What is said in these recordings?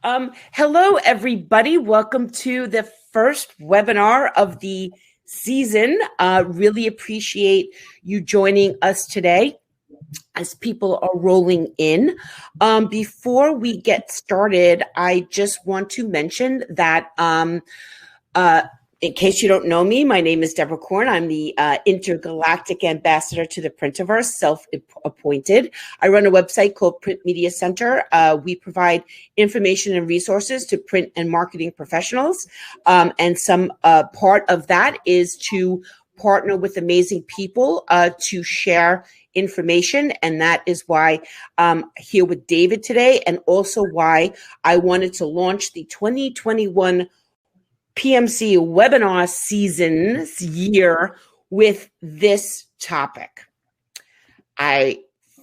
Hello, everybody. Welcome to the first webinar of the season. Really appreciate you joining us today as people are rolling in. Before we get started, I just want to mention that in case you don't know me, my name is Deborah Korn. I'm the intergalactic ambassador to the Printerverse, self-appointed. I run a website called Print Media Center. We provide information and resources to print and marketing professionals. And some part of that is to partner with amazing people to share information. And that is why I'm here with David today, and also why I wanted to launch the 2021 PMC webinar season's year with this topic.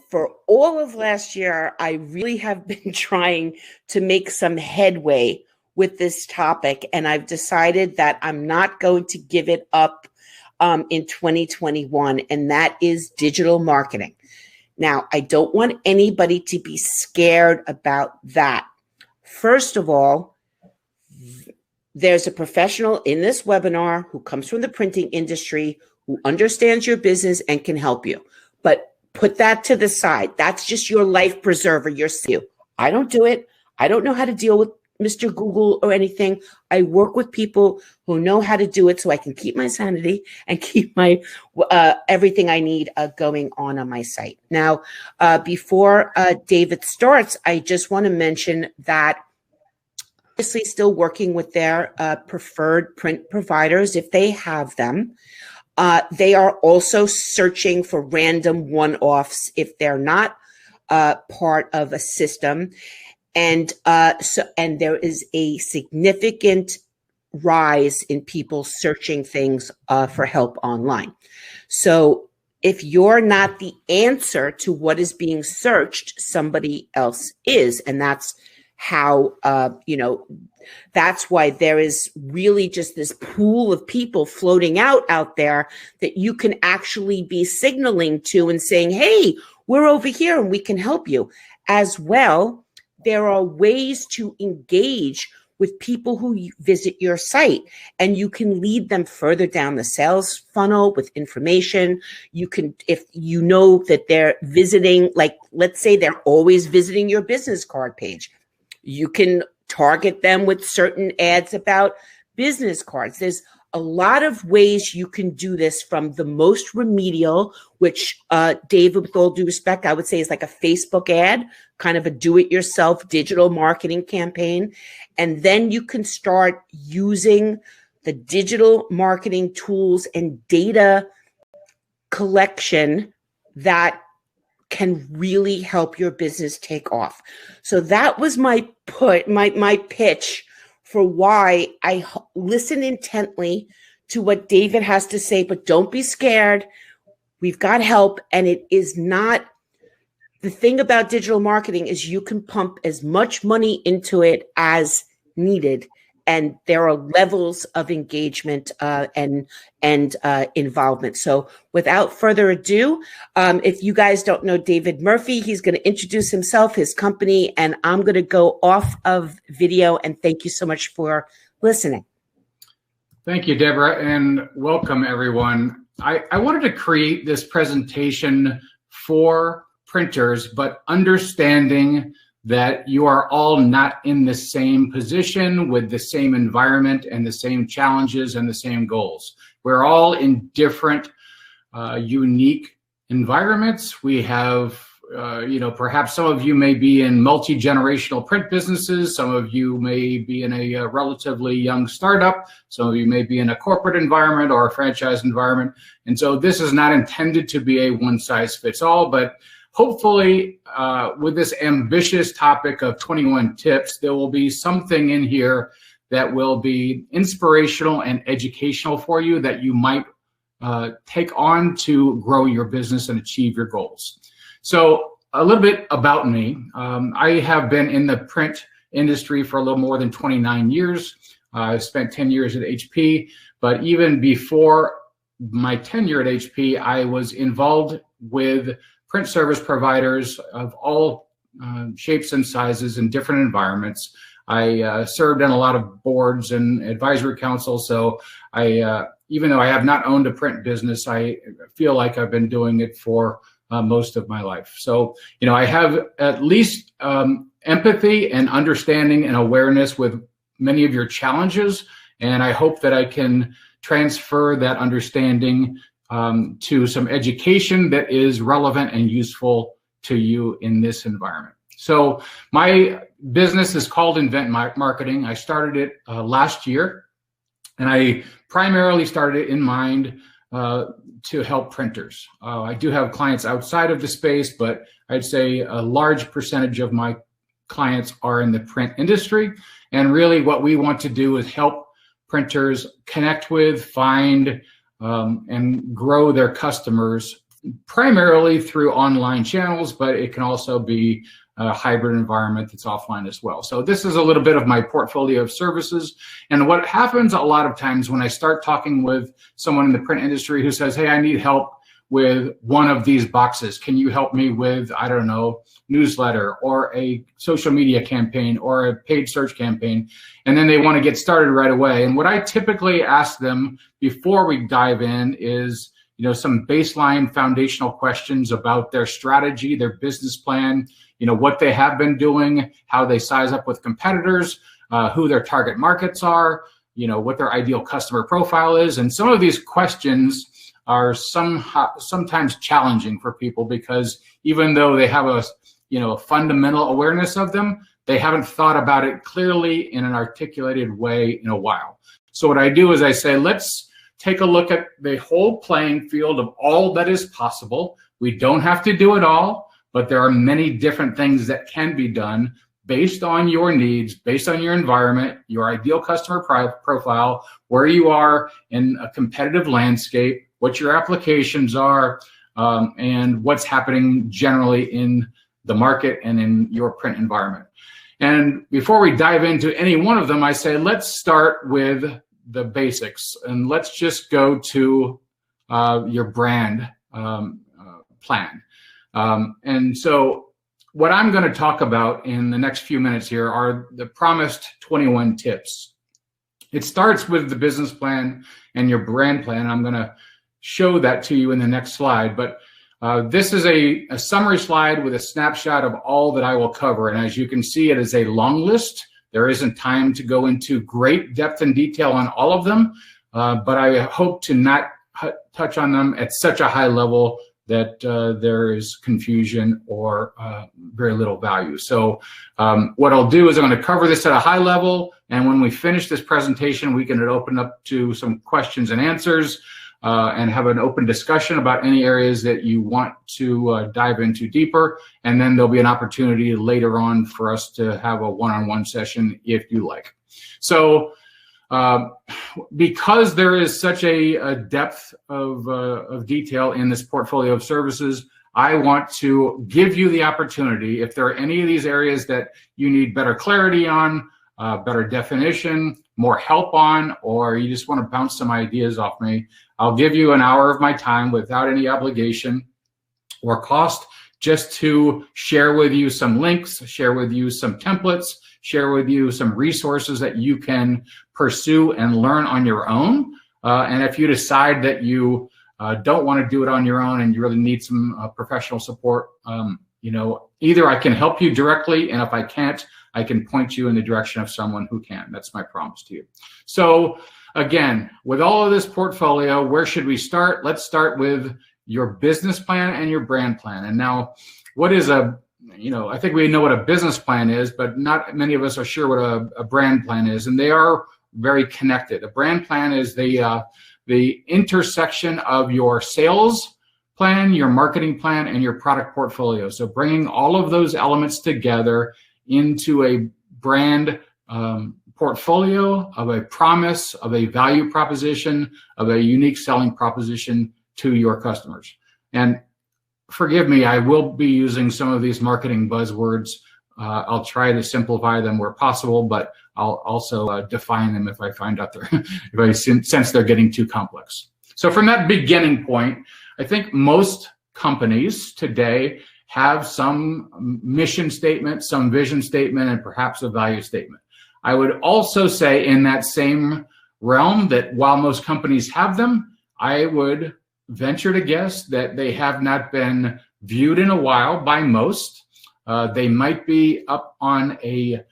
For all of last year, I really have been trying to make some headway with this topic, and I've decided that I'm not going to give it up in 2021, and that is digital marketing. Now, I don't want anybody to be scared about that. First of all, there's a professional in this webinar who comes from the printing industry, who understands your business and can help you. But put that to the side. That's just your life preserver, your seal. I don't do it. I don't know how to deal with Mr. Google or anything. I work with people who know how to do it so I can keep my sanity and keep my everything I need going on my site. Now, before David starts, I just want to mention that obviously still working with their preferred print providers if they have them. They are also searching for random one-offs if they're not part of a system. And there is a significant rise in people searching things for help online. So if you're not the answer to what is being searched, somebody else is, and that's how, that's why there is really just this pool of people floating out there that you can actually be signaling to and saying, hey, we're over here and we can help you. As well, there are ways to engage with people who visit your site, and you can lead them further down the sales funnel with information. You can, if you know that they're visiting, like let's say they're always visiting your business card page, you can target them with certain ads about business cards. There's a lot of ways you can do this, from the most remedial, which David, with all due respect, I would say is like a Facebook ad, kind of a do-it-yourself digital marketing campaign. And then you can start using the digital marketing tools and data collection that can really help your business take off. So that was my pitch for why I listen intently to what David has to say, but don't be scared. We've got help. And it is not, the thing about digital marketing is you can pump as much money into it as needed. And there are levels of engagement and involvement. So without further ado, if you guys don't know David Murphy, he's going to introduce himself, his company, and I'm going to go off of video. And thank you so much for listening. Thank you, Deborah, and welcome, everyone. I wanted to create this presentation for printers, but understanding that you are all not in the same position with the same environment and the same challenges and the same goals. We're all in different, unique environments. We have, perhaps some of you may be in multi-generational print businesses. Some of you may be in a relatively young startup. Some of you may be in a corporate environment or a franchise environment. And so this is not intended to be a one-size-fits-all, but hopefully, with this ambitious topic of 21 tips, there will be something in here that will be inspirational and educational for you that you might take on to grow your business and achieve your goals. So a little bit about me. I have been in the print industry for a little more than 29 years. I spent 10 years at HP, but even before my tenure at HP, I was involved with print service providers of all shapes and sizes in different environments. I served on a lot of boards and advisory councils, so even though I have not owned a print business, I feel like I've been doing it for most of my life. So, I have at least empathy and understanding and awareness with many of your challenges, and I hope that I can transfer that understanding to some education that is relevant and useful to you in this environment. So my business is called Nvent Marketing. I started it last year, and I primarily started it in mind to help printers. I do have clients outside of the space, but I'd say a large percentage of my clients are in the print industry. And really what we want to do is help printers connect with, find, and grow their customers primarily through online channels, but it can also be a hybrid environment that's offline as well. So this is a little bit of my portfolio of services. And what happens a lot of times when I start talking with someone in the print industry who says, hey, I need help with one of these boxes. Can you help me with, I don't know, newsletter or a social media campaign or a paid search campaign? And then they want to get started right away. And what I typically ask them before we dive in is, some baseline foundational questions about their strategy, their business plan, what they have been doing, how they size up with competitors, who their target markets are, what their ideal customer profile is. And some of these questions are sometimes challenging for people because even though they have a fundamental awareness of them, they haven't thought about it clearly in an articulated way in a while. So what I do is I say, let's take a look at the whole playing field of all that is possible. We don't have to do it all, but there are many different things that can be done based on your needs, based on your environment, your ideal customer profile, where you are in a competitive landscape, what your applications are, and what's happening generally in the market and in your print environment. And before we dive into any one of them, I say, let's start with the basics, and let's just go to your brand plan. And so what I'm going to talk about in the next few minutes here are the promised 21 tips. It starts with the business plan and your brand plan. I'm going to show that to you in the next slide, but this is a summary slide with a snapshot of all that I will cover. And as you can see, it is a long list. There isn't time to go into great depth and detail on all of them, but I hope to not touch on them at such a high level that there is confusion or very little value. So what I'll do is I'm going to cover this at a high level, and when we finish this presentation, we can open up to some questions and answers and have an open discussion about any areas that you want to dive into deeper. And then there'll be an opportunity later on for us to have a one-on-one session if you like. So because there is such a depth of detail in this portfolio of services, I want to give you the opportunity, if there are any of these areas that you need better clarity on, better definition, more help on, or you just want to bounce some ideas off me, I'll give you an hour of my time without any obligation or cost, just to share with you some links, share with you some templates, share with you some resources that you can pursue and learn on your own. And if you decide that you don't want to do it on your own and you really need some professional support, either I can help you directly, and if I can't, I can point you in the direction of someone who can. That's my promise to you. So again, with all of this portfolio, where should we start? Let's start with your business plan and your brand plan. And now, what is I think we know what a business plan is, but not many of us are sure what a brand plan is, and they are very connected. A brand plan is the intersection of your sales plan, your marketing plan, and your product portfolio. So bringing all of those elements together into a brand portfolio of a promise, of a value proposition, of a unique selling proposition to your customers. And forgive me, I will be using some of these marketing buzzwords. I'll try to simplify them where possible, but I'll also define them if I find out if I sense they're getting too complex. So from that beginning point, I think most companies today have some mission statement, some vision statement, and perhaps a value statement. I would also say in that same realm that while most companies have them, I would venture to guess that they have not been viewed in a while by most. They might be up on a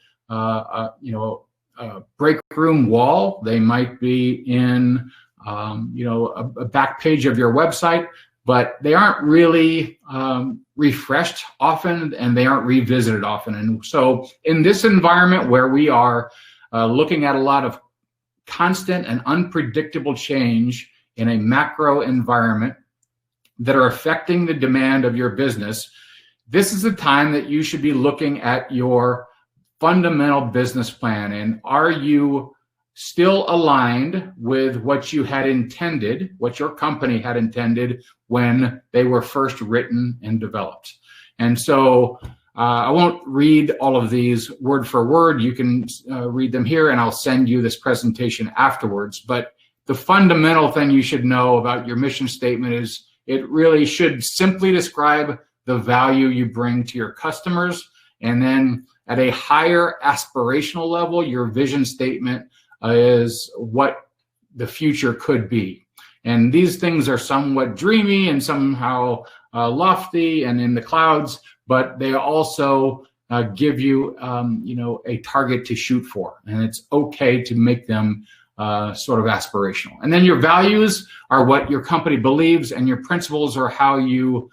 break room wall. They might be in a back page of your website, but they aren't really refreshed often, and they aren't revisited often. And so in this environment where we are looking at a lot of constant and unpredictable change in a macro environment that are affecting the demand of your business, this is the time that you should be looking at your fundamental business plan. And are you still aligned with what you had intended, what your company had intended when they were first written and developed? And so I won't read all of these word for word. You can read them here, and I'll send you this presentation afterwards. But the fundamental thing you should know about your mission statement is it really should simply describe the value you bring to your customers. And then at a higher aspirational level, your vision statement is what the future could be. And these things are somewhat dreamy and somehow lofty and in the clouds, but they also give you, a target to shoot for. And it's okay to make them sort of aspirational. And then your values are what your company believes, and your principles are how you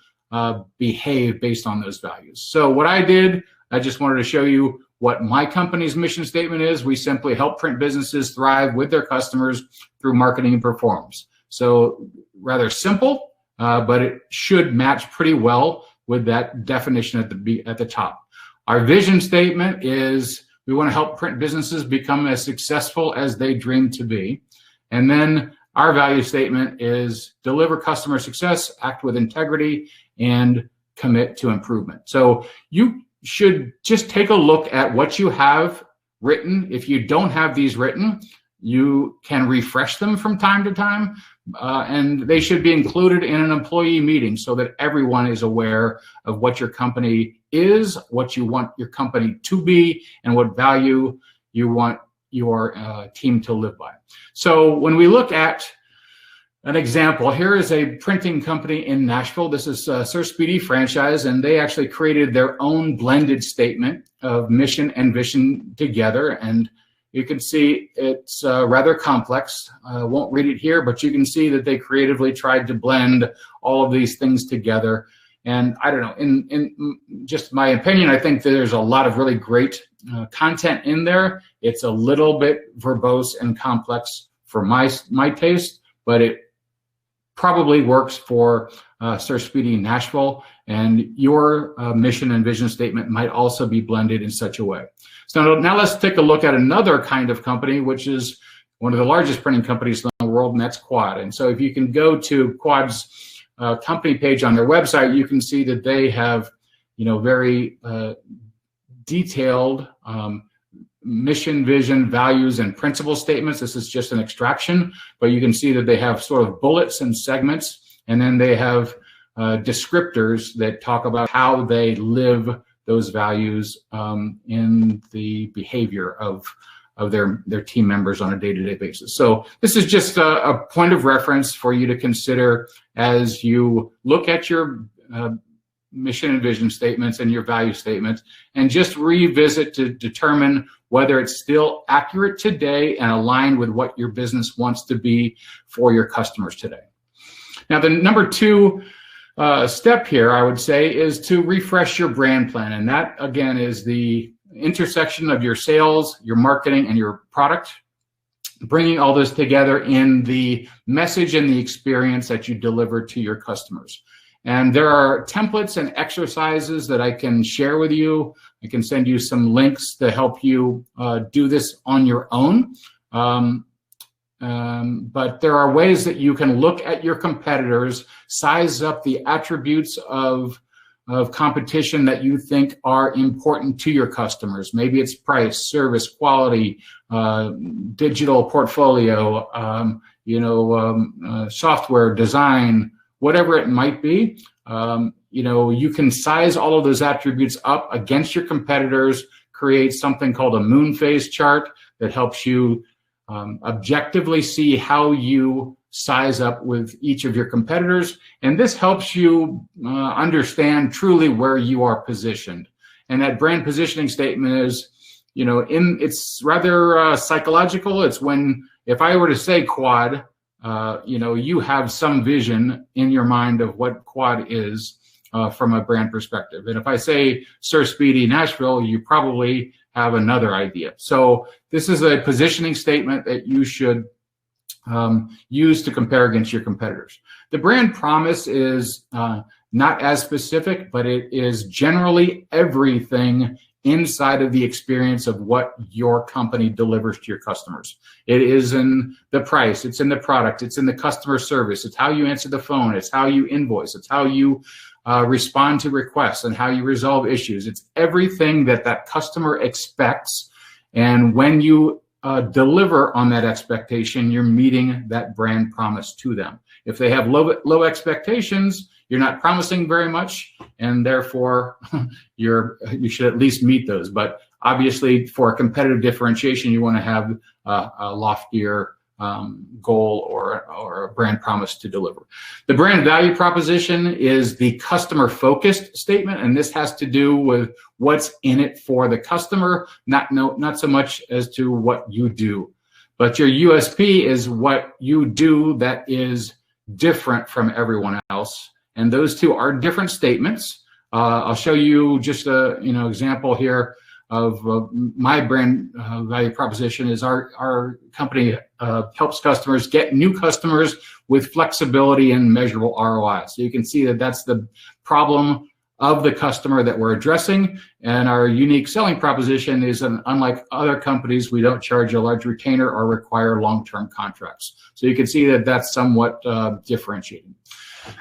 behave based on those values. So what I did, I just wanted to show you what my company's mission statement is. We simply help print businesses thrive with their customers through marketing and performance. So rather simple, but it should match pretty well with that definition at the top. Our vision statement is we want to help print businesses become as successful as they dream to be. And then our value statement is deliver customer success, act with integrity, and commit to improvement. So you should just take a look at what you have written. If you don't have these written, you can refresh them from time to time, and they should be included in an employee meeting so that everyone is aware of what your company is, what you want your company to be, and what value you want your team to live by. So when we look at an example, here is a printing company in Nashville. This is Sir Speedy Franchise, and they actually created their own blended statement of mission and vision together. And you can see it's rather complex. I won't read it here, but you can see that they creatively tried to blend all of these things together. And I don't know, in just my opinion, I think that there's a lot of really great content in there. It's a little bit verbose and complex for my taste, but it probably works for Sir Speedy Nashville, and your mission and vision statement might also be blended in such a way. So now let's take a look at another kind of company, which is one of the largest printing companies in the world, and that's Quad. And so if you can go to Quad's company page on their website, you can see that they have, very detailed mission, vision, values, and principle statements. This is just an extraction, but you can see that they have sort of bullets and segments, and then they have descriptors that talk about how they live those values in the behavior of their team members on a day-to-day basis. So this is just a point of reference for you to consider as you look at your mission and vision statements and your value statements, and just revisit to determine whether it's still accurate today and aligned with what your business wants to be for your customers today. Now, the number two step here, I would say, is to refresh your brand plan. And that, again, is the intersection of your sales, your marketing, and your product, bringing all this together in the message and the experience that you deliver to your customers. And there are templates and exercises that I can share with you. I can send you some links to help you do this on your own. But there are ways that you can look at your competitors, size up the attributes of competition that you think are important to your customers. Maybe it's price, service, quality, digital portfolio, software, design, whatever it might be. You can size all of those attributes up against your competitors, create something called a moon phase chart that helps you objectively see how you size up with each of your competitors. And this helps you understand truly where you are positioned. And that brand positioning statement is, it's rather psychological. It's when, if I were to say quad, you have some vision in your mind of what quad is from a brand perspective. And if I say Sir Speedy Nashville, you probably have another idea. So this is a positioning statement that you should use to compare against your competitors. The brand promise is not as specific, but it is generally everything inside of the experience of what your company delivers to your customers. It is in the price, it's in the product, it's in the customer service, it's how you answer the phone, it's how you invoice, it's how you respond to requests and how you resolve issues. It's everything that that customer expects. And when you deliver on that expectation, you're meeting that brand promise to them. If they have low expectations, you're not promising very much, and therefore you should at least meet those. But obviously, for a competitive differentiation, you want to have a loftier goal or a brand promise to deliver. The brand value proposition is the customer-focused statement, and this has to do with what's in it for the customer, not so much as to what you do. But your USP is what you do that is different from everyone else, and those two are different statements. I'll show you just a example here of my brand value proposition. Is our company helps customers get new customers with flexibility and measurable ROI. So you can see that that's the problem of the customer that we're addressing. And our unique selling proposition is, unlike other companies, we don't charge a large retainer or require long-term contracts. So you can see that that's somewhat differentiating.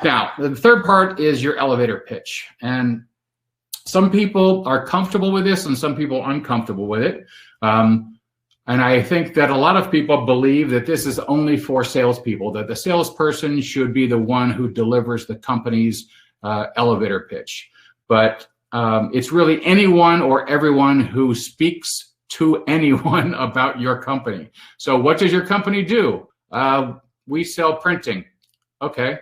Now, the third part is your elevator pitch. And some people are comfortable with this and some people are uncomfortable with it. And I think that a lot of people believe that this is only for salespeople, that the salesperson should be the one who delivers the company's elevator pitch. But it's really anyone or everyone who speaks to anyone about your company. So what does your company do? We sell printing. Okay.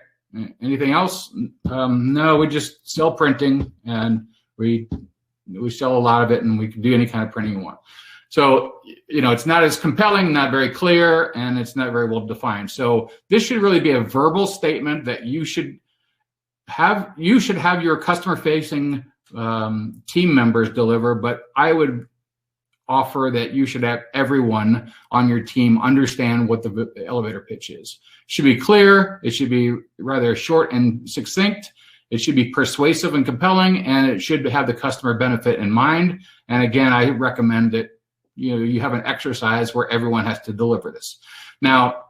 Anything else? No, we just sell printing, and we sell a lot of it, and we can do any kind of printing you want. So, it's not as compelling, not very clear, and it's not very well defined. So this should really be a verbal statement that you should have your customer-facing team members deliver, but I would offer that you should have everyone on your team understand what the elevator pitch is. It should be clear, it should be rather short and succinct, it should be persuasive and compelling, and it should have the customer benefit in mind. And again, I recommend that you have an exercise where everyone has to deliver this. Now,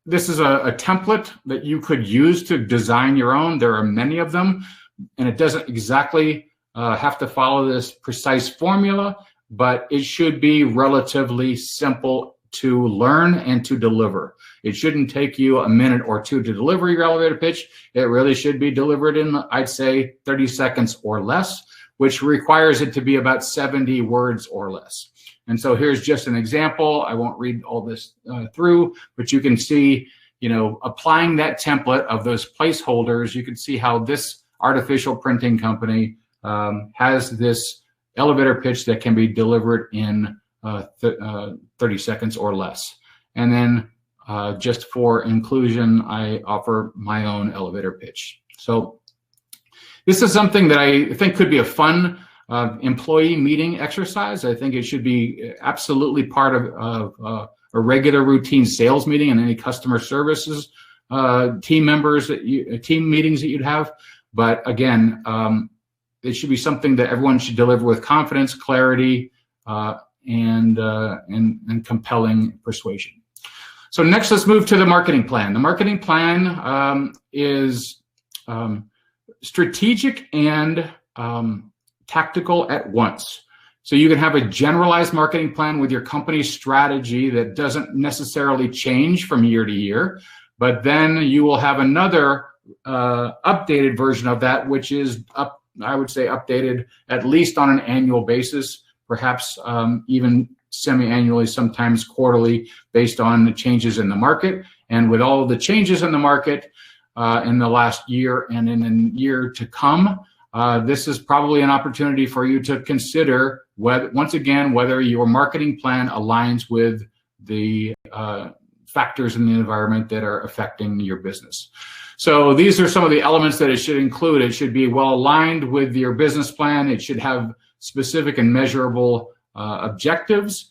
this is a template that you could use to design your own. There are many of them, and it doesn't exactly have to follow this precise formula, but it should be relatively simple to learn and to deliver. It shouldn't take you a minute or two to deliver your elevator pitch. It really should be delivered in, I'd say, 30 seconds or less, which requires it to be about 70 words or less. And so here's just an example. I won't read all this through, but you can see, applying that template of those placeholders, you can see how this artificial printing company has this elevator pitch that can be delivered in 30 seconds or less. And then just for inclusion, I offer my own elevator pitch. So this is something that I think could be a fun employee meeting exercise. I think it should be absolutely part of a regular routine sales meeting and any customer services team meetings that you'd have. But again, it should be something that everyone should deliver with confidence, clarity, and compelling persuasion. So next, let's move to the marketing plan. The marketing plan is strategic and tactical at once. So you can have a generalized marketing plan with your company's strategy that doesn't necessarily change from year to year, but then you will have another updated version of that, which is I would say updated at least on an annual basis, perhaps even semi-annually, sometimes quarterly, based on the changes in the market. And with all of the changes in the market in the last year and in the year to come, this is probably an opportunity for you to consider once again whether your marketing plan aligns with the factors in the environment that are affecting your business. So these are some of the elements that it should include. It should be well aligned with your business plan. It should have specific and measurable objectives.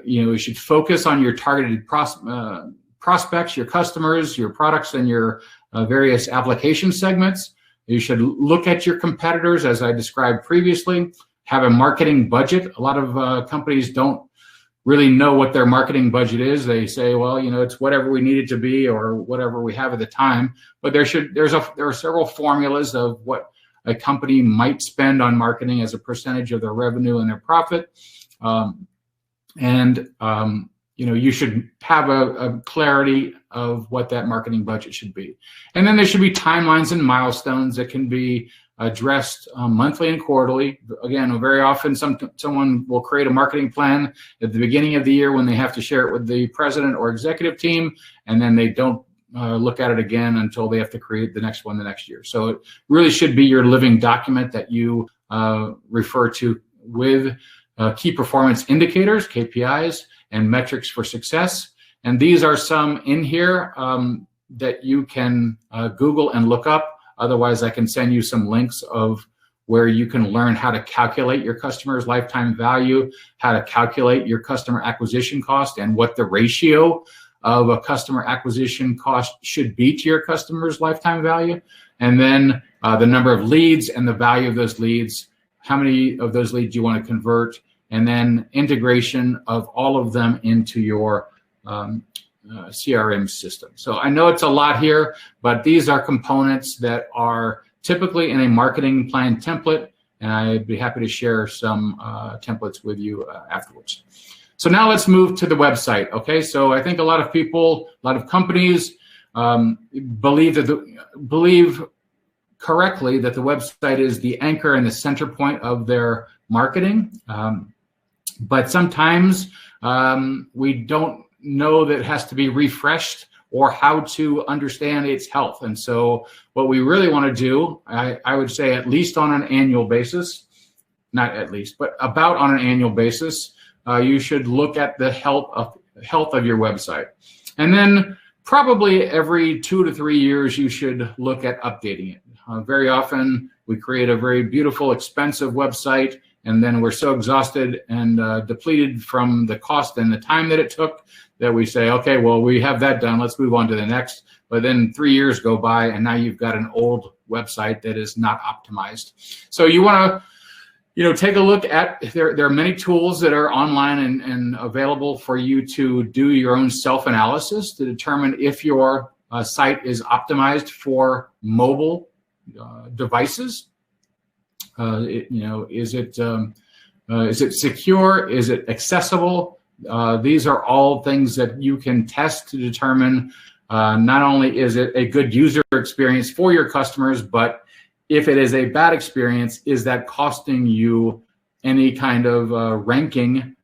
You should focus on your targeted prospects, your customers, your products, and your various application segments. You should look at your competitors, as I described previously. Have a marketing budget. A lot of companies don't really know what their marketing budget is. They say, well, it's whatever we need it to be or whatever we have at the time. But there are several formulas of what a company might spend on marketing as a percentage of their revenue and their profit. You should have a clarity of what that marketing budget should be. And then there should be timelines and milestones that can be addressed monthly and quarterly. Again, very often someone will create a marketing plan at the beginning of the year when they have to share it with the president or executive team, and then they don't look at it again until they have to create the next one the next year. So it really should be your living document that you refer to with key performance indicators, KPIs, and metrics for success. And these are some in here that you can Google and look up. Otherwise, I can send you some links of where you can learn how to calculate your customer's lifetime value, how to calculate your customer acquisition cost, and what the ratio of a customer acquisition cost should be to your customer's lifetime value. And then the number of leads and the value of those leads, how many of those leads you want to convert, and then integration of all of them into your CRM system. So I know it's a lot here, but these are components that are typically in a marketing plan template, and I'd be happy to share some templates with you afterwards. So now let's move to the website. Okay, so I think a lot of people, a lot of companies believe correctly that the website is the anchor and the center point of their marketing, but sometimes we don't know that it has to be refreshed or how to understand its health. And so what we really want to do, I would say at least on an annual basis, not at least, but about on an annual basis, you should look at the health of your website. And then probably every 2 to 3 years, you should look at updating it. Very often we create a very beautiful, expensive website, and then we're so exhausted and depleted from the cost and the time that it took that we say, okay, well, we have that done. Let's move on to the next. But then 3 years go by, and now you've got an old website that is not optimized. So you want to, take a look at, there are many tools that are online and available for you to do your own self-analysis to determine if your site is optimized for mobile devices. Is it secure? Is it accessible? These are all things that you can test to determine not only is it a good user experience for your customers, but if it is a bad experience, is that costing you any kind of ranking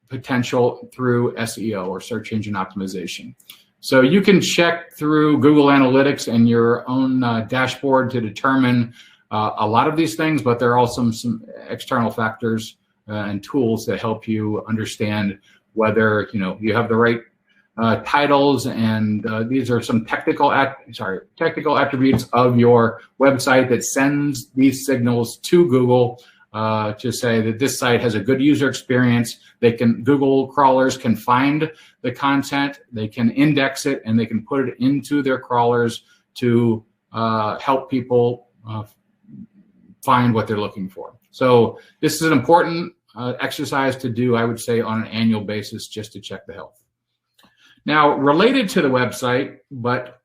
potential through SEO or search engine optimization? So you can check through Google Analytics and your own dashboard to determine a lot of these things, but there are also some external factors and tools that help you understand whether you have the right titles, and these are some technical attributes of your website that sends these signals to Google to say that this site has a good user experience. Google crawlers can find the content, they can index it, and they can put it into their crawlers to help people find what they're looking for. So this is an important exercise to do, I would say, on an annual basis, just to check the health. Now, related to the website, but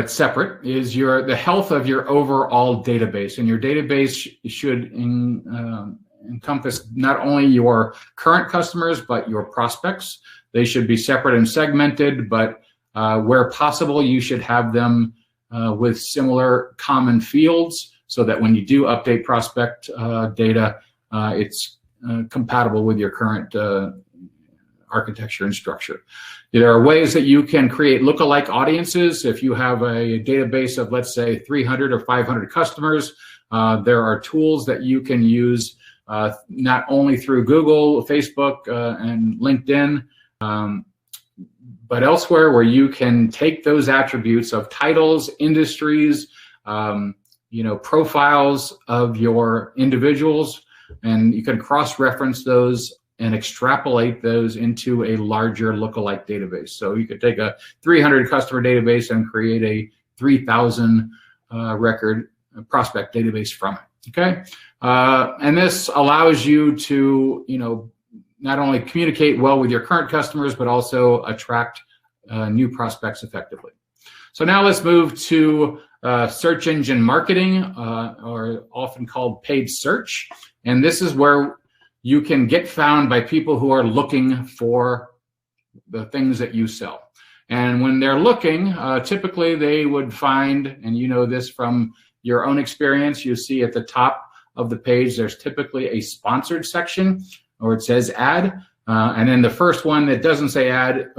separate, is the health of your overall database. And your database should encompass not only your current customers, but your prospects. They should be separate and segmented, but Where possible, you should have them with similar common fields so that when you do update prospect data, it's compatible with your current architecture and structure. There are ways that you can create lookalike audiences. If you have a database of, let's say, 300 or 500 customers, there are tools that you can use not only through Google, Facebook, and LinkedIn, but elsewhere, where you can take those attributes of titles, industries, profiles of your individuals, and you can cross-reference those and extrapolate those into a larger lookalike database. So you could take a 300 customer database and create a 3,000 record prospect database from it. Okay, and this allows you to, not only communicate well with your current customers, but also attract new prospects effectively. So now let's move to search engine marketing, or often called paid search. And this is where you can get found by people who are looking for the things that you sell. And when they're looking, typically they would find, and you know this from your own experience, you see at the top of the page, there's typically a sponsored section, or it says ad. And then the first one that doesn't say ad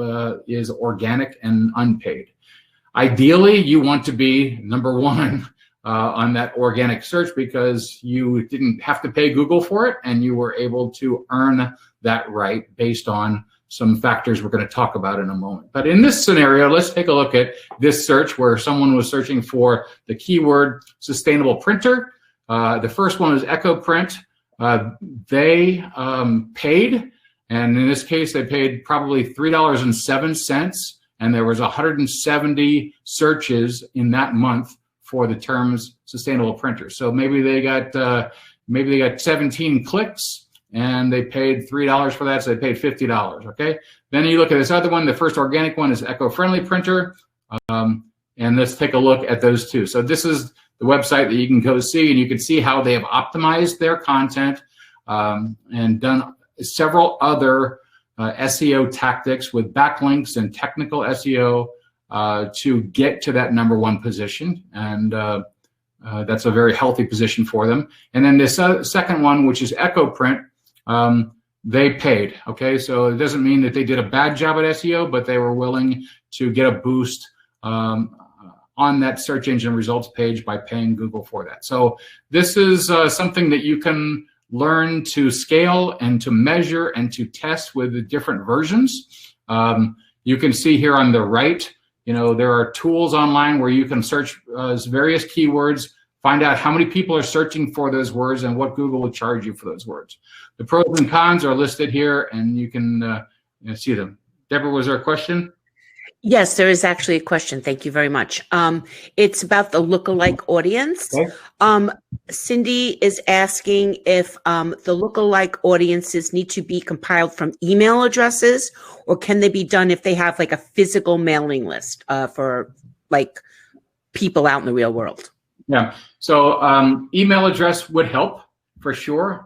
is organic and unpaid. Ideally, you want to be number one on that organic search, because you didn't have to pay Google for it, and you were able to earn that right based on some factors we're going to talk about in a moment. But in this scenario, let's take a look at this search where someone was searching for the keyword sustainable printer. The first one is Echo Print. They paid, and in this case, they paid probably $3.07, and there was 170 searches in that month for the terms sustainable printer. So maybe they got 17 clicks, and they paid $3 for that, so they paid $50. Okay. Then you look at this other one. The first organic one is eco-friendly printer, and let's take a look at those two. So this is the website that you can go see, and you can see how they have optimized their content and done several other SEO tactics with backlinks and technical SEO to get to that number one position, and that's a very healthy position for them. And then this second one, which is Echo Print, they paid. Okay, so it doesn't mean that they did a bad job at SEO, but they were willing to get a boost on that search engine results page by paying Google for that. So this is something that you can learn to scale and to measure and to test with the different versions. You can see here on the right, there are tools online where you can search various keywords, find out how many people are searching for those words and what Google will charge you for those words. The pros and cons are listed here, and you can see them. Deborah, was there a question? Yes, there is actually a question. Thank you very much. It's about the lookalike audience. Okay. Cindy is asking if the lookalike audiences need to be compiled from email addresses, or can they be done if they have like a physical mailing list for like people out in the real world? Yeah, so email address would help for sure.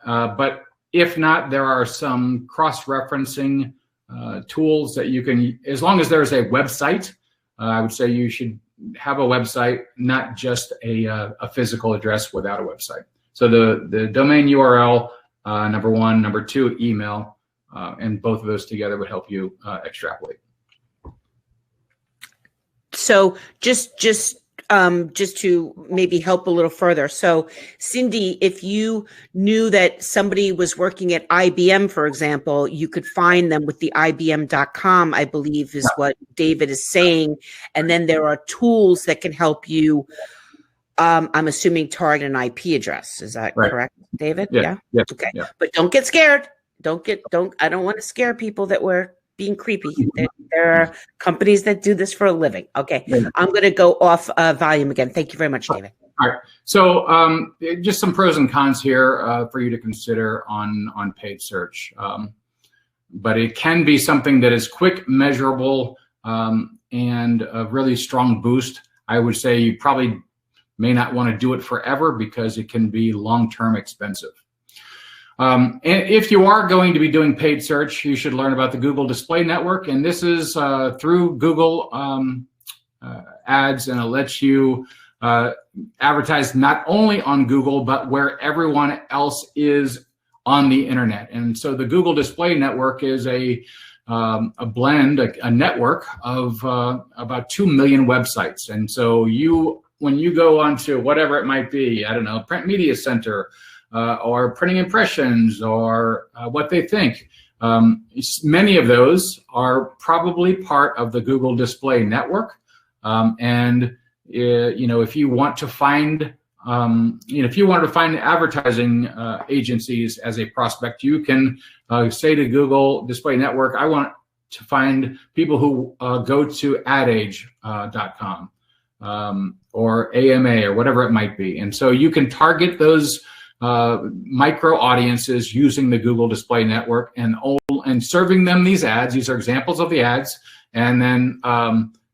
But if not, there are some cross-referencing tools that you can, as long as there's a website, I would say you should have a website, not just a physical address without a website. So the domain URL, number one, number two, email, and both of those together would help you extrapolate. So just to maybe help a little further. So Cindy, if you knew that somebody was working at IBM, for example, you could find them with the IBM.com, I believe is what David is saying. And then there are tools that can help you, I'm assuming, target an IP address. Is that correct, David? Yeah. Okay. Yeah. But don't get scared. I don't want to scare people that we're being creepy. There are companies that do this for a living. Okay, yeah. I'm going to go off volume again. Thank you very much, David. All right. So just some pros and cons here for you to consider on paid search. But it can be something that is quick, measurable, and a really strong boost. I would say you probably may not want to do it forever because it can be long-term expensive. And if you are going to be doing paid search, you should learn about the Google Display Network. And this is through Google Ads, and it lets you advertise not only on Google, but where everyone else is on the internet. And so the Google Display Network is a blend, a network of about 2 million websites. And so when you go onto whatever it might be, I don't know, Print Media Center, or Printing Impressions, or What They Think. Many of those are probably part of the Google Display Network. If you want to find, if you wanted to find advertising agencies as a prospect, you can say to Google Display Network, I want to find people who go to adage.com or AMA or whatever it might be. And so you can target those micro audiences using the Google Display Network and serving them these ads. These are examples of the ads, and then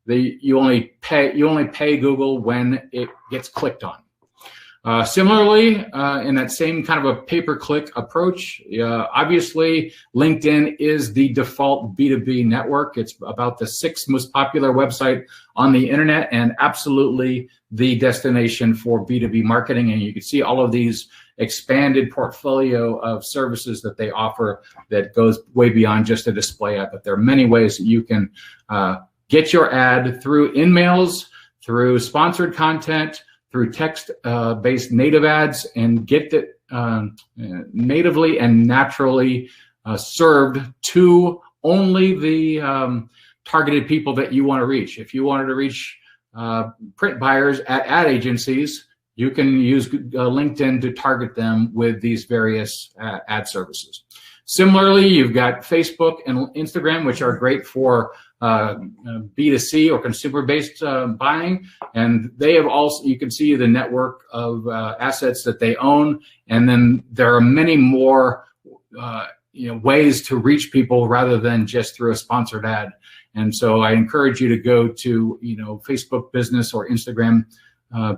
you only pay Google when it gets clicked on. Similarly, in that same kind of a pay-per-click approach, obviously LinkedIn is the default B2B network. It's about the 6th most popular website on the internet, and absolutely the destination for B2B marketing. And you can see all of these expanded portfolio of services that they offer that goes way beyond just a display ad. But there are many ways that you can get your ad through in-mails, through sponsored content, through text-based native ads, and get it natively and naturally served to only the targeted people that you want to reach. If you wanted to reach print buyers at ad agencies, you can use LinkedIn to target them with these various ad services. Similarly, you've got Facebook and Instagram, which are great for B2C or consumer-based buying, and they have also, you can see the network of assets that they own, and then there are many more ways to reach people rather than just through a sponsored ad. And so I encourage you to go to Facebook Business or Instagram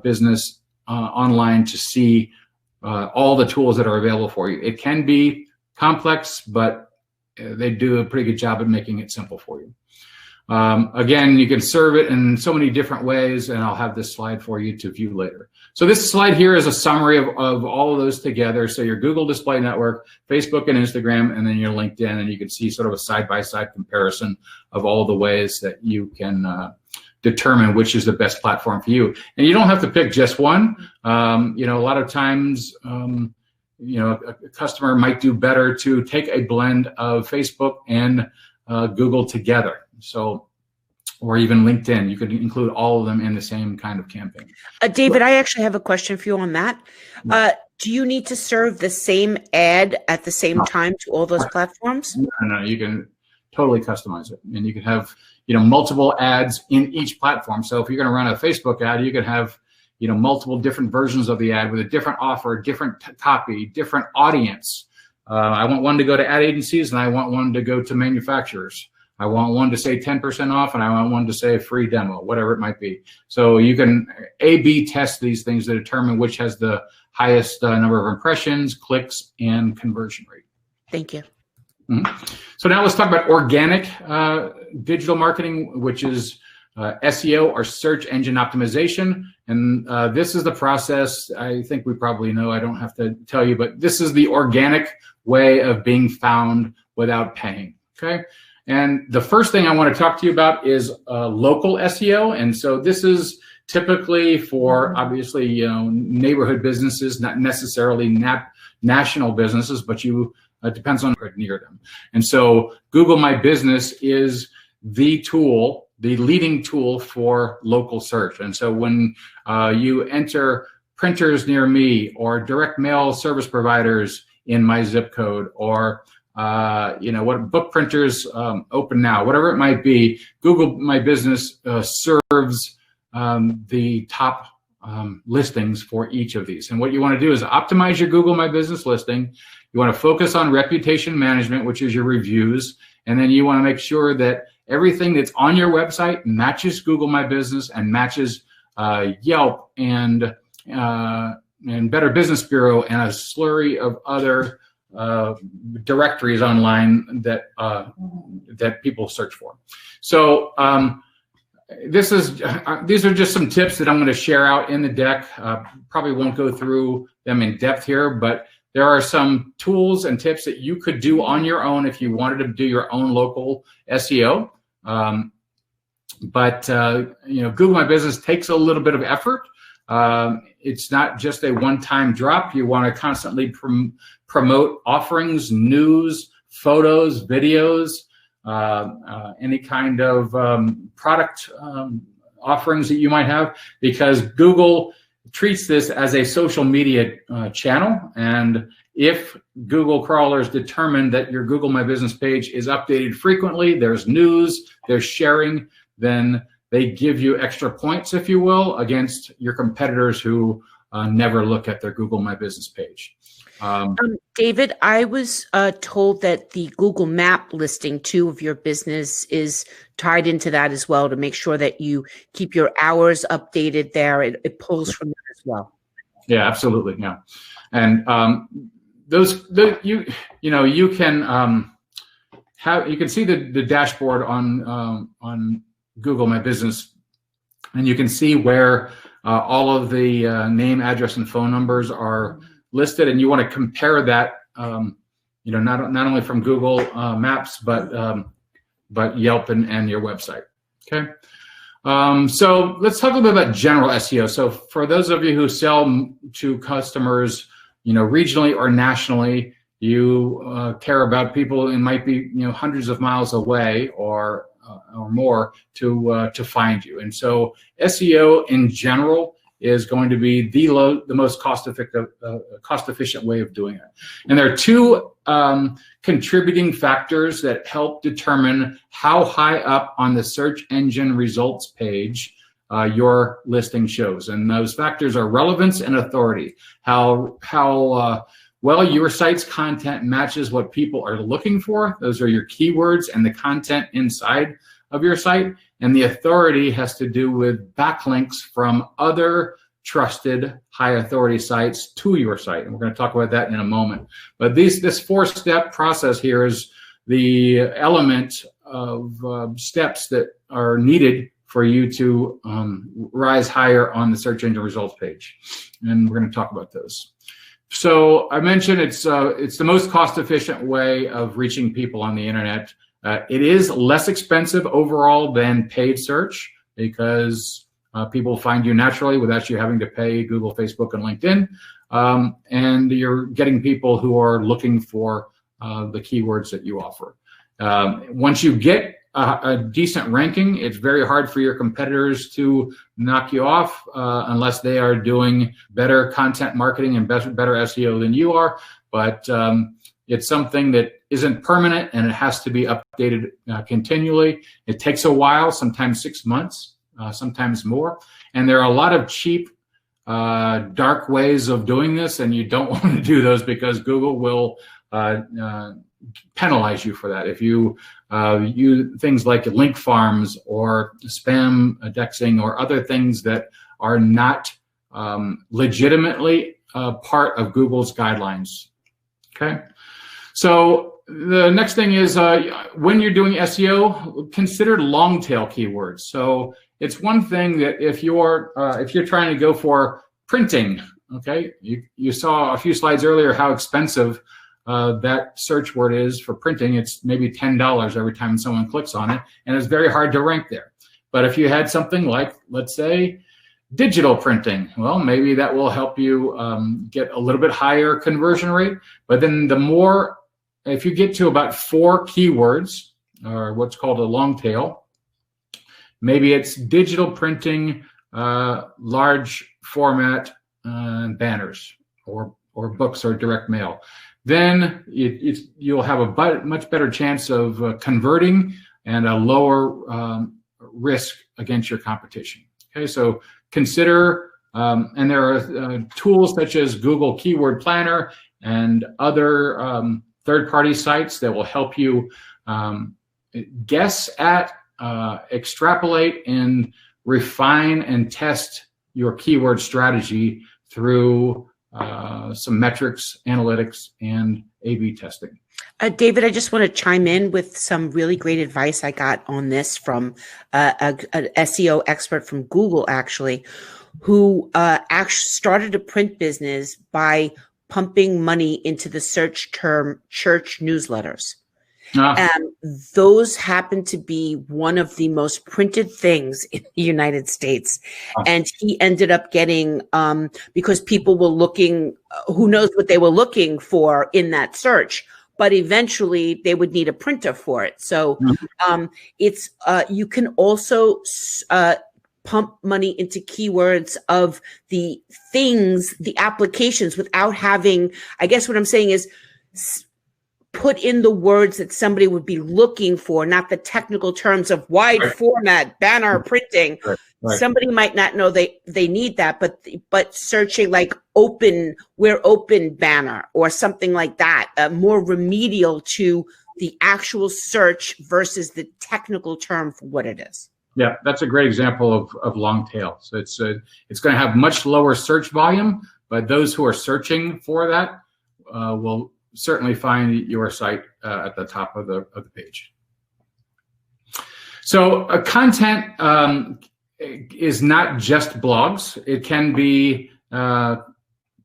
Business online to see all the tools that are available for you. It can be complex, but they do a pretty good job at making it simple for you. Again, you can serve it in so many different ways, and I'll have this slide for you to view later. So this slide here is a summary of all of those together. So your Google Display Network, Facebook and Instagram, and then your LinkedIn, and you can see sort of a side-by-side comparison of all the ways that you can determine which is the best platform for you. And you don't have to pick just one. A lot of times, a customer might do better to take a blend of Facebook and Google together. So, or even LinkedIn, you could include all of them in the same kind of campaign. David, I actually have a question for you on that. Do you need to serve the same ad at the same time to all those platforms? No, you can totally customize it, and you can have multiple ads in each platform. So if you're going to run a Facebook ad, you can have multiple different versions of the ad with a different offer, different copy, different audience. I want one to go to ad agencies, and I want one to go to manufacturers. I want one to say 10% off, and I want one to say a free demo, whatever it might be. So you can A/B test these things to determine which has the highest number of impressions, clicks, and conversion rate. Thank you. Mm-hmm. So now let's talk about organic digital marketing, which is SEO, or search engine optimization. And this is the process I think we probably know. I don't have to tell you, but this is the organic way of being found without paying. Okay. And the first thing I want to talk to you about is local SEO. And so this is typically for, obviously, neighborhood businesses, not necessarily national businesses, but it depends on near them. And so Google My Business is the tool, the leading tool for local search. And so when you enter printers near me, or direct mail service providers in my zip code, or what book printers open now, whatever it might be, Google My Business serves the top listings for each of these. And what you want to do is optimize your Google My Business listing. You want to focus on reputation management, which is your reviews. And then you want to make sure that everything that's on your website matches Google My Business and matches Yelp and Better Business Bureau and a slurry of other directories online that that people search for. So these are just some tips that I'm going to share out in the deck. Probably won't go through them in depth here, but there are some tools and tips that you could do on your own if you wanted to do your own local SEO. But you know, Google My Business takes a little bit of effort. It's not just a one-time drop. You want to constantly promote offerings, news, photos, videos, any kind of product offerings that you might have, because Google treats this as a social media channel. And if Google crawlers determine that your Google My Business page is updated frequently, there's news, there's sharing, then they give you extra points, if you will, against your competitors who never look at their Google My Business page. David, I was told that the Google Map listing too of your business is tied into that as well, to make sure that you keep your hours updated there. It pulls from that as well. Yeah, absolutely. Yeah, and you can see the dashboard on Google My Business, and you can see where all of the name, address, and phone numbers are listed, and you want to compare that, you know, not only from Google Maps, but Yelp and your website. Okay, so let's talk a little bit about general SEO. So for those of you who sell to customers, you know, regionally or nationally, you care about people who might be, you know, hundreds of miles away or more to find you. And so SEO in general is going to be the most cost-efficient way of doing it. And there are two contributing factors that help determine how high up on the search engine results page your listing shows. And those factors are relevance and authority. How well your site's content matches what people are looking for. Those are your keywords and the content inside of your site. And the authority has to do with backlinks from other trusted high authority sites to your site. And we're going to talk about that in a moment. But this four-step process here is the element of steps that are needed for you to rise higher on the search engine results page. And we're going to talk about those. So I mentioned it's the most cost-efficient way of reaching people on the internet. It is less expensive overall than paid search, because people find you naturally without you having to pay Google, Facebook, and LinkedIn. And you're getting people who are looking for the keywords that you offer. Once you get a decent ranking, it's very hard for your competitors to knock you off unless they are doing better content marketing and better SEO than you are. But it's something that isn't permanent, and it has to be updated continually. It takes a while, sometimes 6 months, sometimes more. And there are a lot of cheap, dark ways of doing this, and you don't want to do those because Google will penalize you for that. If you use things like link farms or spam indexing or other things that are not legitimately part of Google's guidelines. Okay, so the next thing is when you're doing SEO, consider long tail keywords. So it's one thing that if you're trying to go for printing, okay, you saw a few slides earlier how expensive that search word is for printing. It's maybe $10 every time someone clicks on it, and it's very hard to rank there. But if you had something like, let's say, digital printing, well, maybe that will help you get a little bit higher conversion rate. But then if you get to about 4 keywords, or what's called a long tail, maybe it's digital printing, large format banners, or books or direct mail. Then you'll have a much better chance of converting and a lower risk against your competition. Okay, so consider, and there are tools such as Google Keyword Planner and other third-party sites that will help you guess at, extrapolate, and refine and test your keyword strategy through some metrics, analytics, and A/B testing. David, I just want to chime in with some really great advice I got on this from an SEO expert from Google, actually, who actually started a print business by pumping money into the search term church newsletters. And those happen to be one of the most printed things in the United States. And he ended up getting, because people were looking, who knows what they were looking for in that search, but eventually they would need a printer for it. So it's you can also pump money into keywords of the things, the applications, without having, I guess what I'm saying is, put in the words that somebody would be looking for, not the technical terms of wide format, banner printing. Right. Somebody might not know they need that, but searching like open banner or something like that, more remedial to the actual search versus the technical term for what it is. Yeah, that's a great example of long tail. So it's going to have much lower search volume, but those who are searching for that will certainly find your site at the top of the page. So content is not just blogs. It can be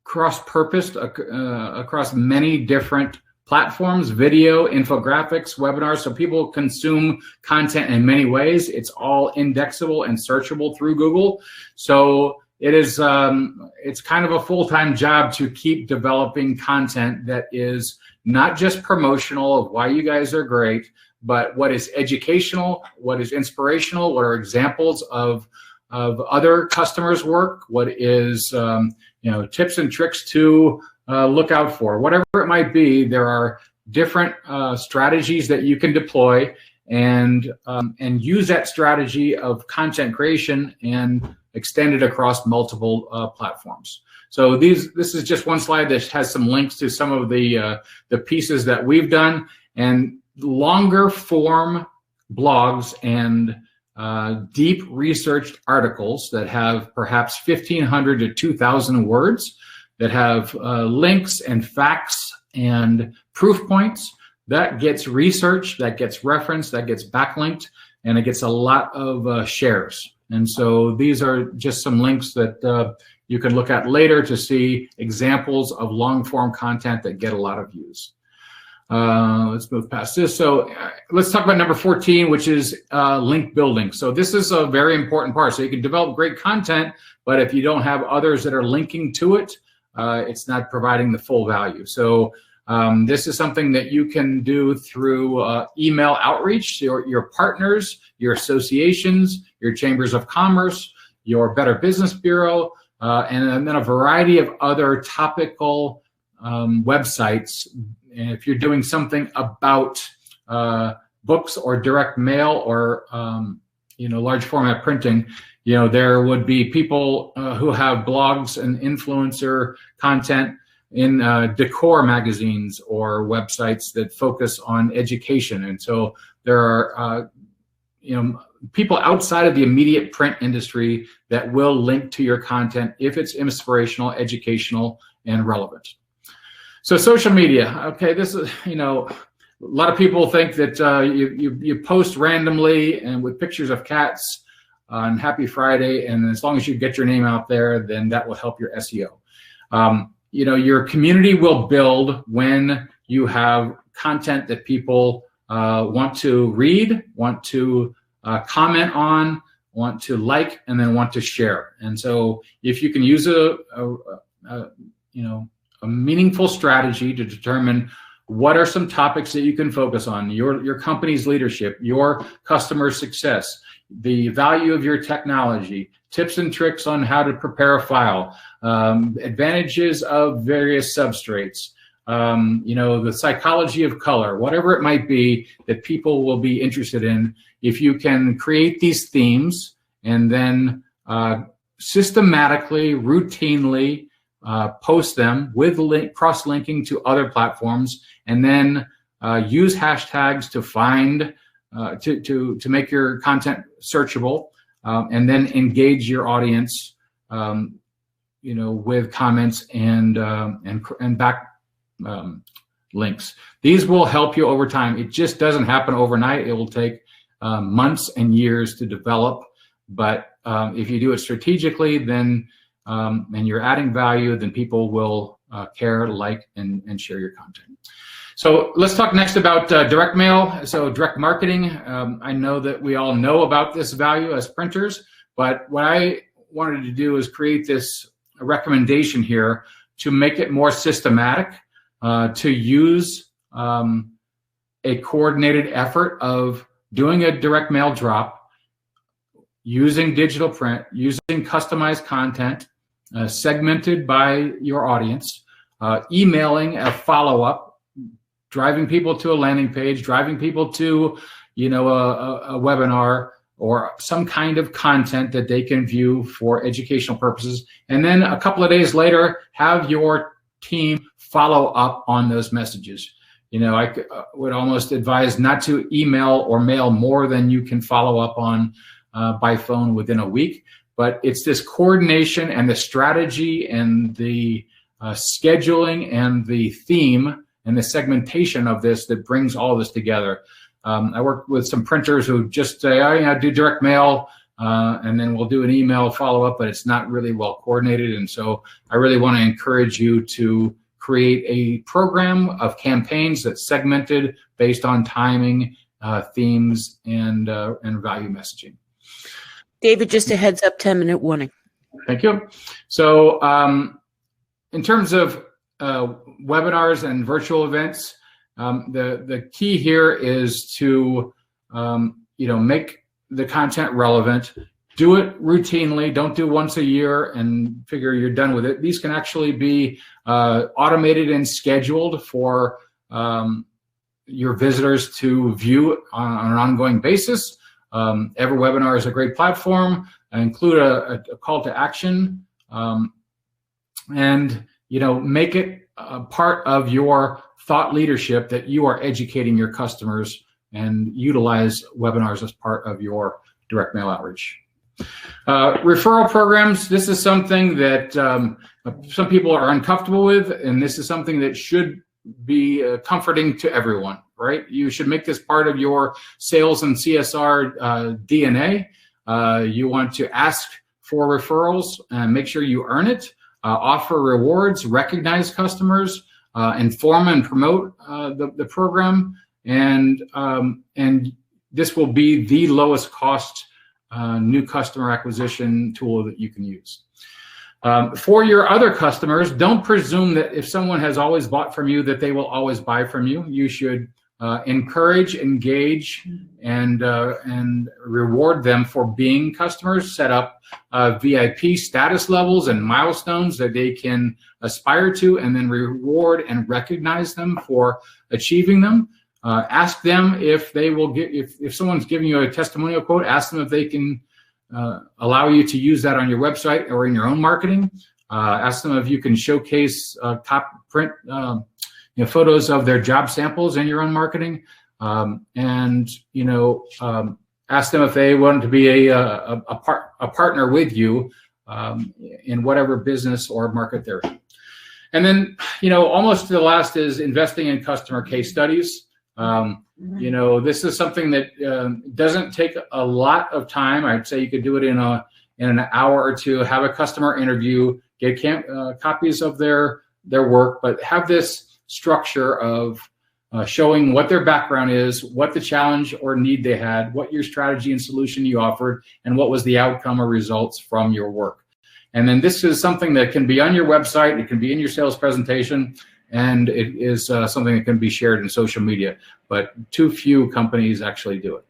cross-purposed across many different platforms, video, infographics, webinars. So people consume content in many ways. It's all indexable and searchable through Google. So it is it's kind of a full-time job to keep developing content that is not just promotional of why you guys are great, but what is educational, what is inspirational, what are examples of other customers' work, what is tips and tricks to look out for. Whatever it might be, there are different strategies that you can deploy and use that strategy of content creation and extend it across multiple platforms. So this is just one slide that has some links to some of the pieces that we've done, and longer form blogs and deep researched articles that have perhaps 1,500 to 2,000 words, that have links and facts and proof points. That gets researched, that gets referenced, that gets backlinked, and it gets a lot of shares. And so these are just some links that you can look at later to see examples of long form content that get a lot of views. Let's move past this. So let's talk about number 14, which is link building. So this is a very important part. So you can develop great content, but if you don't have others that are linking to it, it's not providing the full value. So this is something that you can do through email outreach to your partners, your associations, your chambers of commerce, your Better Business Bureau, and then a variety of other topical websites. And if you're doing something about books or direct mail or large format printing, there would be people who have blogs and influencer content in decor magazines or websites that focus on education. And so there are people outside of the immediate print industry that will link to your content if it's inspirational, educational, and relevant. So social media, okay, this is, a lot of people think that you post randomly and with pictures of cats on Happy Friday, and as long as you get your name out there, then that will help your SEO. Your community will build when you have content that people want to read, want to comment on, want to like, and then want to share. And so if you can use a meaningful strategy to determine what are some topics that you can focus on, your company's leadership, your customer success, the value of your technology, tips and tricks on how to prepare a file, advantages of various substrates, the psychology of color, whatever it might be that people will be interested in. If you can create these themes and then systematically, routinely post them with cross-linking to other platforms, and then use hashtags to find to make your content searchable, and then engage your audience with comments and back links. These will help you over time. It just doesn't happen overnight. It will take months and years to develop. But if you do it strategically, then and you're adding value, then people will care, like, and share your content. So let's talk next about direct mail. So direct marketing. I know that we all know about this value as printers, but what I wanted to do is create this recommendation here to make it more systematic, to use a coordinated effort of doing a direct mail drop, using digital print, using customized content, segmented by your audience, emailing a follow-up, driving people to a landing page, driving people to, a webinar or some kind of content that they can view for educational purposes. And then a couple of days later, have your team follow up on those messages. I would almost advise not to email or mail more than you can follow up on by phone within a week. But it's this coordination and the strategy and the scheduling and the theme and the segmentation of this that brings all this together. I work with some printers who just say, I do direct mail, and then we'll do an email follow-up, but it's not really well coordinated. And so I really want to encourage you to create a program of campaigns that's segmented based on timing, themes, and value messaging. David, just a heads up, 10-minute warning. Thank you. So in terms of webinars and virtual events, the key here is to make the content relevant. Do it routinely. Don't do once a year and figure you're done with it. These can actually be automated and scheduled for your visitors to view on an ongoing basis. Every webinar is a great platform. Include a call to action, and make it a part of your thought leadership that you are educating your customers, and utilize webinars as part of your direct mail outreach. Referral programs. This is something that some people are uncomfortable with, and this is something that should be comforting to everyone, right? You should make this part of your sales and CSR DNA. You want to ask for referrals and make sure you earn it, offer rewards, recognize customers, inform and promote the program, and this will be the lowest cost new customer acquisition tool that you can use. For your other customers, don't presume that if someone has always bought from you that they will always buy from you. You should encourage, engage, and reward them for being customers. Set up VIP status levels and milestones that they can aspire to, and then reward and recognize them for achieving them. Ask them if they will get, if someone's giving you a testimonial quote, ask them if they can allow you to use that on your website or in your own marketing. Ask them if you can showcase top print photos of their job samples in your own marketing, and ask them if they want to be a partner with you in whatever business or market they're in. And then almost the last is investing in customer case studies. This is something that doesn't take a lot of time. I'd say you could do it in an hour or two. Have a customer interview, get copies of their work, but have this structure of showing what their background is, what the challenge or need they had, what your strategy and solution you offered, and what was the outcome or results from your work. And then this is something that can be on your website, it can be in your sales presentation, and it is something that can be shared in social media, but too few companies actually do it.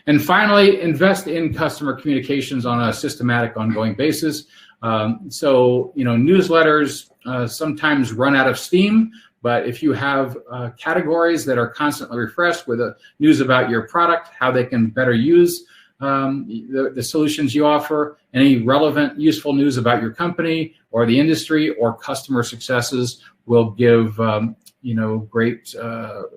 And finally, invest in customer communications on a systematic, ongoing basis. Newsletters sometimes run out of steam, but if you have categories that are constantly refreshed with news about your product, how they can better use the solutions you offer, any relevant, useful news about your company or the industry or customer successes will give great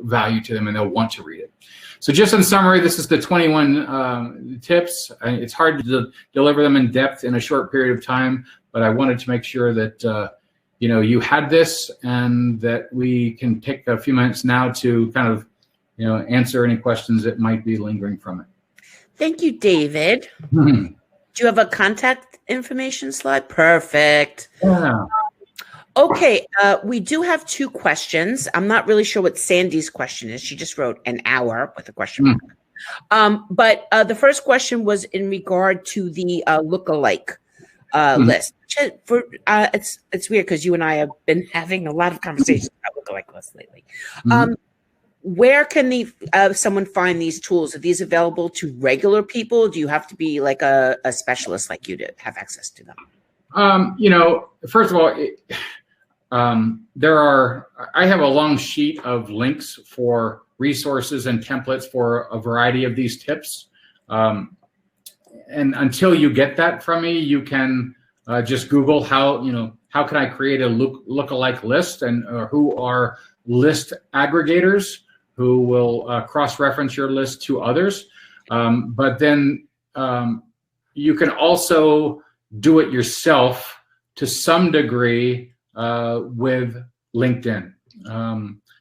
value to them, and they'll want to read it. So just in summary, this is the 21 tips. It's hard to deliver them in depth in a short period of time, but I wanted to make sure that you had this, and that we can take a few minutes now to kind of answer any questions that might be lingering from it. Thank you, David. Mm-hmm. Do you have a contact information slide? Perfect. Yeah. Okay, we do have 2 questions. I'm not really sure what Sandy's question is. She just wrote an hour with a question mark. But the first question was in regard to the lookalike list. It's weird because you and I have been having a lot of conversations about lookalike lists lately. Where can someone find these tools? Are these available to regular people? Do you have to be like a specialist like you to have access to them? First of all, I have a long sheet of links for resources and templates for a variety of these tips. And until you get that from me, you can just Google how can I create a lookalike list, and who are list aggregators who will cross-reference your list to others. But then you can also do it yourself to some degree with LinkedIn.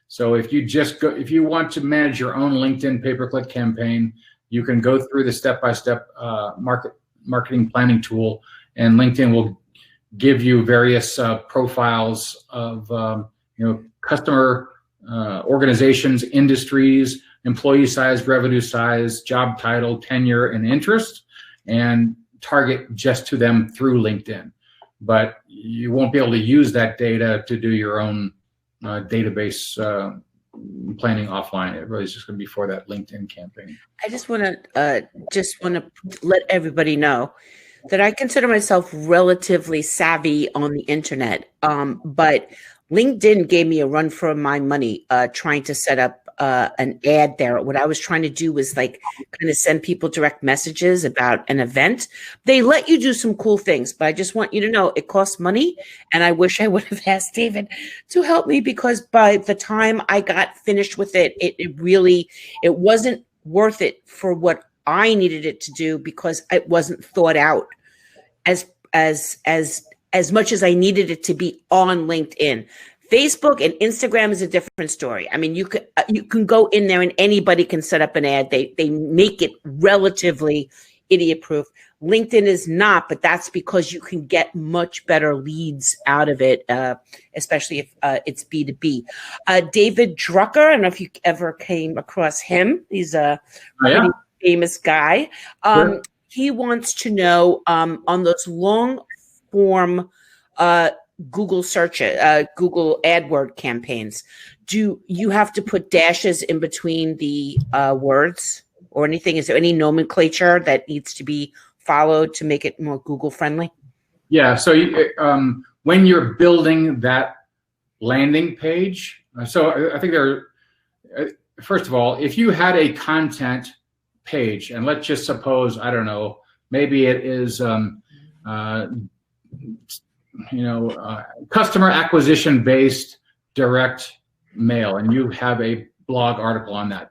So if you want to manage your own LinkedIn pay-per-click campaign, you can go through the step-by-step marketing planning tool, and LinkedIn will give you various profiles of customer organizations, industries, employee size, revenue size, job title, tenure, and interest, and target just to them through LinkedIn. But you won't be able to use that data to do your own database planning offline. It really is just going to be for that LinkedIn campaign. I just want to let everybody know that I consider myself relatively savvy on the internet, but LinkedIn gave me a run for my money trying to set up an ad there. What I was trying to do was kind of send people direct messages about an event. They let you do some cool things, but I just want you to know it costs money. And I wish I would have asked David to help me, because by the time I got finished with it, it wasn't worth it for what I needed it to do, because it wasn't thought out as much as I needed it to be on LinkedIn. Facebook and Instagram is a different story. I mean, you can go in there and anybody can set up an ad. They make it relatively idiot-proof. LinkedIn is not, but that's because you can get much better leads out of it, especially if it's B2B. David Drucker, I don't know if you ever came across him. He's a pretty famous guy. Sure. He wants to know on those long form Google search, Google AdWord campaigns, do you have to put dashes in between the words or anything? Is there any nomenclature that needs to be followed to make it more Google friendly? Yeah. So when you're building that landing page, so I think first of all, if you had a content page, and let's just suppose, I don't know, maybe it is customer acquisition based direct mail, and you have a blog article on that.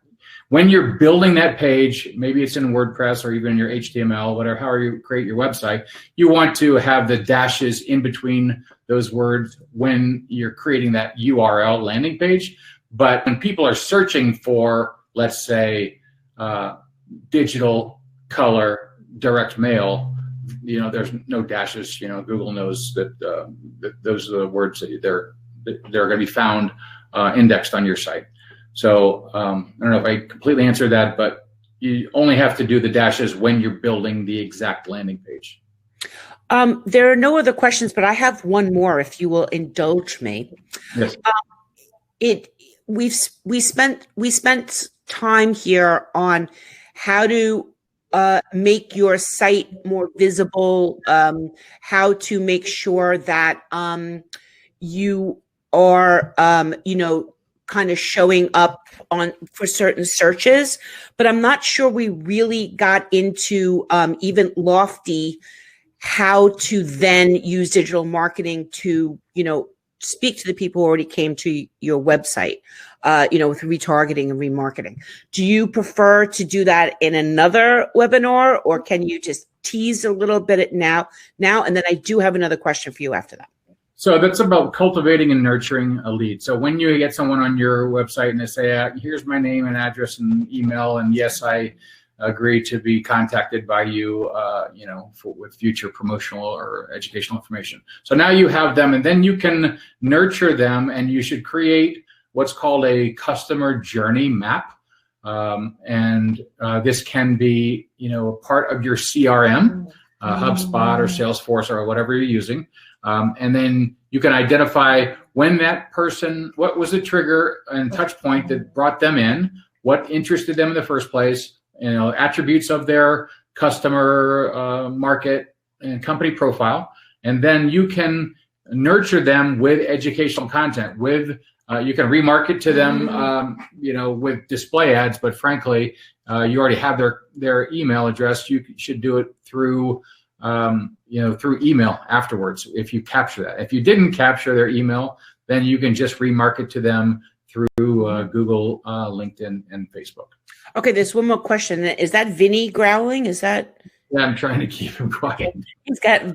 When you're building that page, maybe it's in WordPress or even your HTML, whatever, however you create your website, you want to have the dashes in between those words when you're creating that URL landing page. But when people are searching for, let's say, digital color direct mail, there's no dashes. Google knows that those are the words that they're going to be found indexed on your site. So I don't know if I completely answered that, but you only have to do the dashes when you're building the exact landing page. There are no other questions, but I have one more, if you will indulge me. Yes. We spent time here on how to make your site more visible, how to make sure that you are, kind of showing up for certain searches. But I'm not sure we really got into even lofty how to then use digital marketing to speak to the people who already came to your website, with retargeting and remarketing. Do you prefer to do that in another webinar, or can you just tease a little bit now? And then I do have another question for you after that. So that's about cultivating and nurturing a lead. So when you get someone on your website and they say, here's my name and address and email, and yes, I agree to be contacted by you, with future promotional or educational information. So now you have them, and then you can nurture them, and you should create what's called a customer journey map. This can be, a part of your CRM, HubSpot or Salesforce or whatever you're using. And then you can identify when that person, what was the trigger and touch point that brought them in, what interested them in the first place, attributes of their customer market and company profile. And then you can nurture them with educational content, you can remarket to them, with display ads, but frankly, you already have their email address. You should do it through email afterwards if you capture that. If you didn't capture their email, then you can just remarket to them through Google, LinkedIn, and Facebook. Okay, there's one more question. Is that Vinny growling? Is that? Yeah, I'm trying to keep him quiet.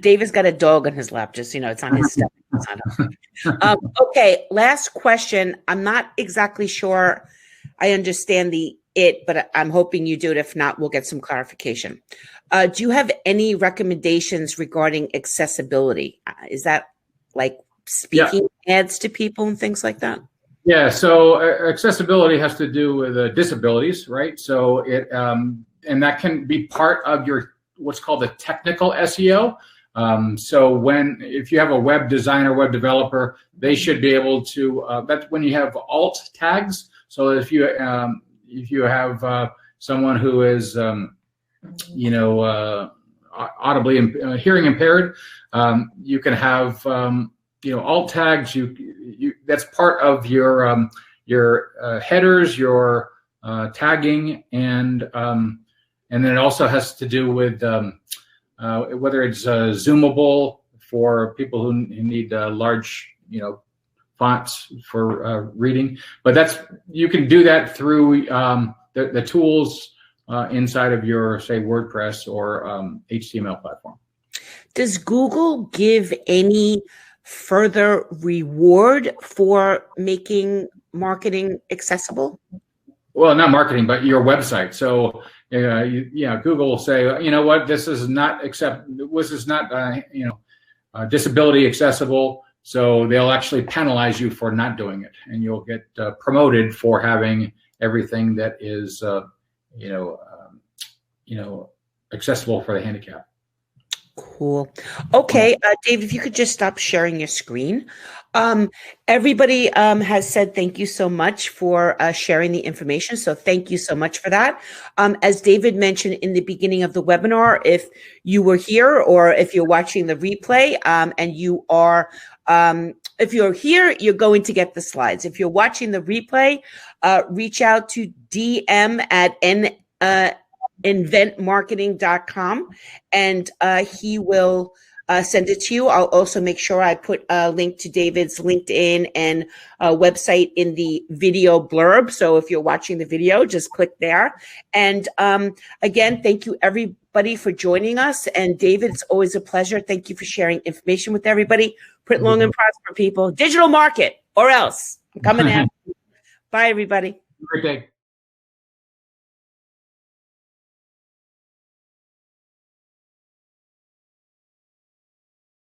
David's got a dog on his lap. Just it's on his stomach. Okay, last question. I'm not exactly sure I understand but I'm hoping you do it. If not, we'll get some clarification. Do you have any recommendations regarding accessibility? Is that like speaking ads to people and things like that? Yeah, so accessibility has to do with disabilities, right? So and that can be part of your what's called the technical SEO. So if you have a web designer, web developer, they should be able to. That's when you have alt tags. So if you have someone who is audibly hearing impaired, you can have alt tags. That's part of your headers, your tagging, and then it also has to do with whether it's zoomable for people who need large fonts for reading. But you can do that through the tools inside of your, say, WordPress or HTML platform. Does Google give any further reward for making marketing accessible? Well, not marketing, but your website. So, Google will say, you know what, this is not disability accessible. So they'll actually penalize you for not doing it, and you'll get promoted for having everything that is, accessible for the handicap. Cool. Okay, Dave, if you could just stop sharing your screen. Everybody has said thank you so much for sharing the information. So thank you so much for that. As David mentioned in the beginning of the webinar, if you were here or if you're watching the replay and you are, if you're here, you're going to get the slides. If you're watching the replay, reach out to DM at inventmarketing.com and he will send it to you. I'll also make sure I put a link to David's LinkedIn and website in the video blurb. So if you're watching the video, just click there. And again, thank you everybody for joining us. And David, it's always a pleasure. Thank you for sharing information with everybody. Print long and prosper, people. Digital market or else. I'm coming after you. Bye, everybody. Great day.